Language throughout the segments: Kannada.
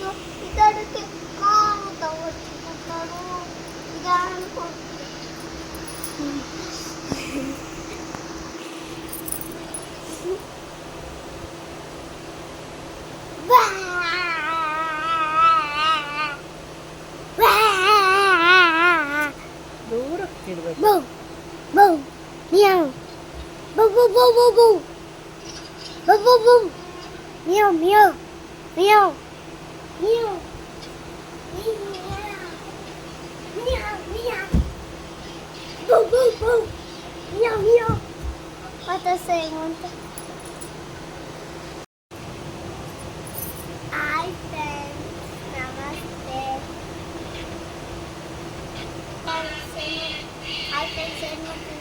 ಇದಕ್ಕೆ ಕಾಣುತ್ತ ಹೊಚ್ಚಿಕೊಟ್ಟರು ಇದನ್ನು ದೂರಕ್ಕಿಡ್ಬೇಕು. ಬೌ ಬೌ ಮಿಯಾವ್ ಬೌ ಬೌ ಬೌ ಬೌ ಬೌ ಬೌ ಬೌ ಬೌ ಮಿಯಾವ್ ಮಿಯಾವ್ ಮಿಯಾವ್ ಮಿಯಾವ್ ಮಿಯಾವ್ ಮಿಯಾವ್ ಬೌ ಬೌ ಬೌ ಮಿಯಾವ್ ಮಿಯಾವ್. What is saying one thing? Hi friends, namaste. Hi friends, say nothing.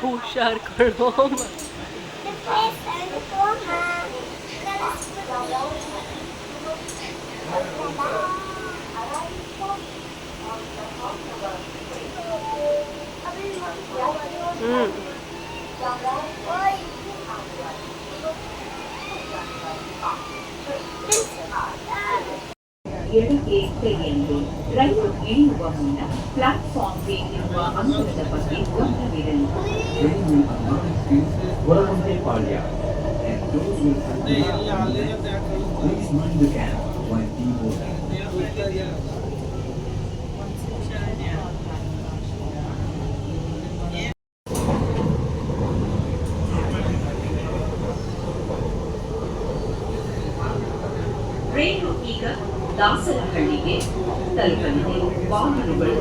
ಹುಷಾರ್ ಕಣೋ. ಎಡಕ್ಕೆ ತೆಗೆಯಲು ರೈಲು ಇಳಿಯುವ ಮುನ್ನ ಪ್ಲಾಟ್ಫಾರ್ಮ್ಗೆ ಇರುವ ಅಂತರದ ಬಗ್ಗೆ ಗಮನವಿರಲಿ. ರೈಲು ಈಗ ದಾಸರಹಳ್ಳಿಗೆ ತಲುಪಲಿದೆ. ವಾಹನಗಳು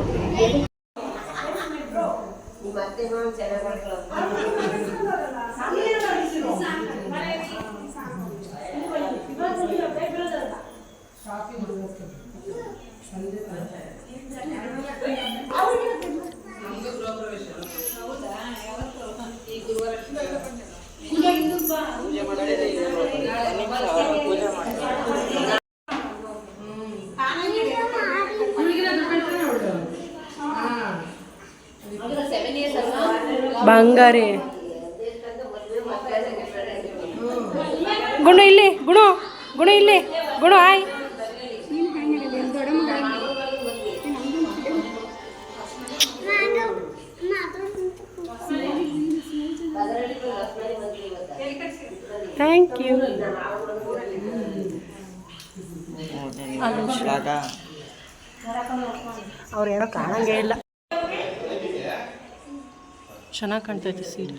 ಬಂಗಾರಿ ಗುಣ ಇಲ್ಲಿ ಗುಣ ಗುಣ ಇಲ್ಲಿ ಗುಣ ಆಯ್ ಥ್ಯಾಂಕ್ ಯು. ಅವ್ರೇನೋ ಕಾಣಂಗೇ ಇಲ್ಲ. ಚೆನ್ನಾಗಿ ಕಾಣ್ತೈತೆ ಸೀರೆ.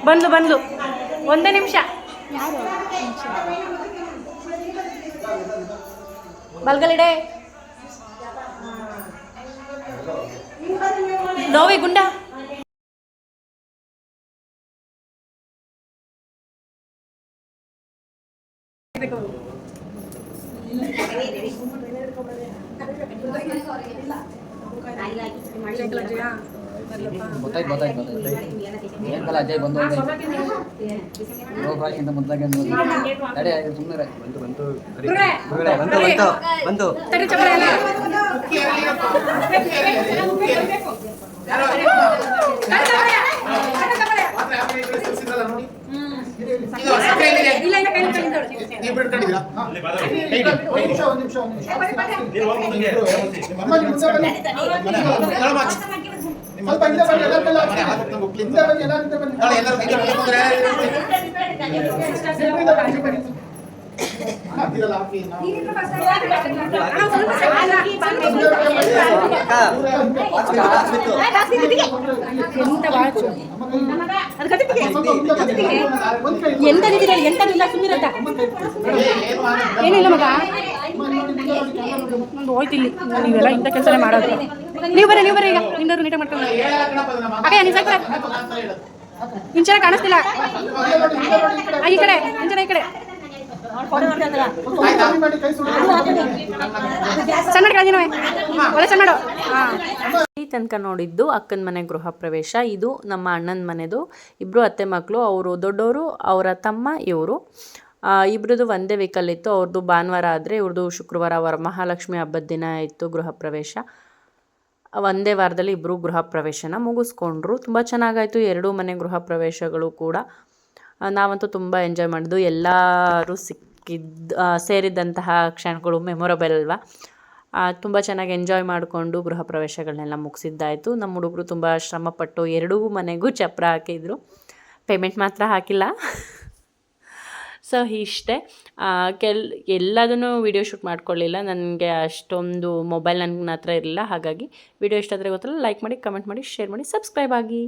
ಬಂದು ಬಂದು ಒಂದೇ ನಿಮಿಷ. ಬಲ್ಗಲಿಡೆ ನೋವಿ ಗುಂಡ ಗೊತ್ತಾಯ್ತು ಏನು ಕಲ ಅಜಯ್ ಬಂದು ಇಂತ ಮೊದಲಾಗೆ ತಡೆ ಸುಮ್ಮನೆ ಬಂತು ಏನಿಲ್ಲ ಮಗ ನಂದು ಹೋಯ್ತಿಲ್ಲಿ. ನೀವೆಲ್ಲ ಇಂಥ ಕೆಲಸನೇ ಮಾಡೋದು. ನೀವು ಬರ್ರಿ ಈಗ ನಿಂದವರು ನೀಟಾಗಿ ಮಾಡ್ಕೊಂಡು ಅಕ್ಕ ನೀವು ಸಾಕು ಇಂಚನ ಕಾಣಿಸ್ತಿಲ್ಲ. ಈ ಕಡೆ ಇಂಚನ ಈ ಕಡೆ ಸಣ್ಣ ಕಳ್ದಿನವೆ ಒಳ್ಳೆ ಸಣ್ಣ. ಹಾಂ ತನಕ ನೋಡಿದ್ದು ಅಕ್ಕನ ಮನೆ ಗೃಹ ಪ್ರವೇಶ. ಇದು ನಮ್ಮ ಅಣ್ಣನ ಮನೆದು. ಇಬ್ಬರು ಅತ್ತೆ ಮಕ್ಕಳು, ಅವರು ದೊಡ್ಡವರು, ಅವರ ತಮ್ಮ ಇವರು. ಇಬ್ಬರದು ಒಂದೇ ವೆಹಿಕಲ್ ಇತ್ತು. ಅವ್ರದ್ದು ಭಾನುವಾರ ಆದರೆ ಇವ್ರದ್ದು ಶುಕ್ರವಾರ ವರಮಹಾಲಕ್ಷ್ಮಿ ಹಬ್ಬದ ದಿನ ಇತ್ತು ಗೃಹ ಪ್ರವೇಶ. ಒಂದೇ ವಾರದಲ್ಲಿ ಇಬ್ಬರು ಗೃಹ ಪ್ರವೇಶನ ಮುಗಿಸ್ಕೊಂಡ್ರು. ತುಂಬ ಚೆನ್ನಾಗಾಯಿತು ಎರಡೂ ಮನೆ ಗೃಹ ಪ್ರವೇಶಗಳು ಕೂಡ. ನಾವಂತೂ ತುಂಬ ಎಂಜಾಯ್ ಮಾಡಿದ್ದು. ಎಲ್ಲರೂ ಸೇರಿದಂತಹ ಕ್ಷಣಗಳು ಮೆಮೊರಬಲ್ ಅಲ್ವಾ. ತುಂಬ ಚೆನ್ನಾಗಿ ಎಂಜಾಯ್ ಮಾಡಿಕೊಂಡು ಗೃಹ ಪ್ರವೇಶಗಳನ್ನೆಲ್ಲ ಮುಗಿಸಿದ್ದಾಯಿತು. ನಮ್ಮ ಹುಡುಗರು ತುಂಬ ಶ್ರಮಪಟ್ಟು ಎರಡೂ ಮನೆಗೂ ಚಪ್ರ ಹಾಕಿದ್ರು. ಪೇಮೆಂಟ್ ಮಾತ್ರ ಹಾಕಿಲ್ಲ. ಸೊ ಇಷ್ಟೇ. ಎಲ್ಲದನ್ನು ವೀಡಿಯೋ ಶೂಟ್ ಮಾಡ್ಕೊಳ್ಳಿಲ್ಲ, ನನಗೆ ಅಷ್ಟೊಂದು ಮೊಬೈಲ್ ನನ್ನ ಹತ್ರ ಇರಲಿಲ್ಲ. ಹಾಗಾಗಿ ವಿಡಿಯೋ ಇಷ್ಟ ಆದರೆ ಗೊತ್ತಲ್ಲ, ಲೈಕ್ ಮಾಡಿ, ಕಮೆಂಟ್ ಮಾಡಿ, ಶೇರ್ ಮಾಡಿ, ಸಬ್ಸ್ಕ್ರೈಬ್ ಆಗಿ.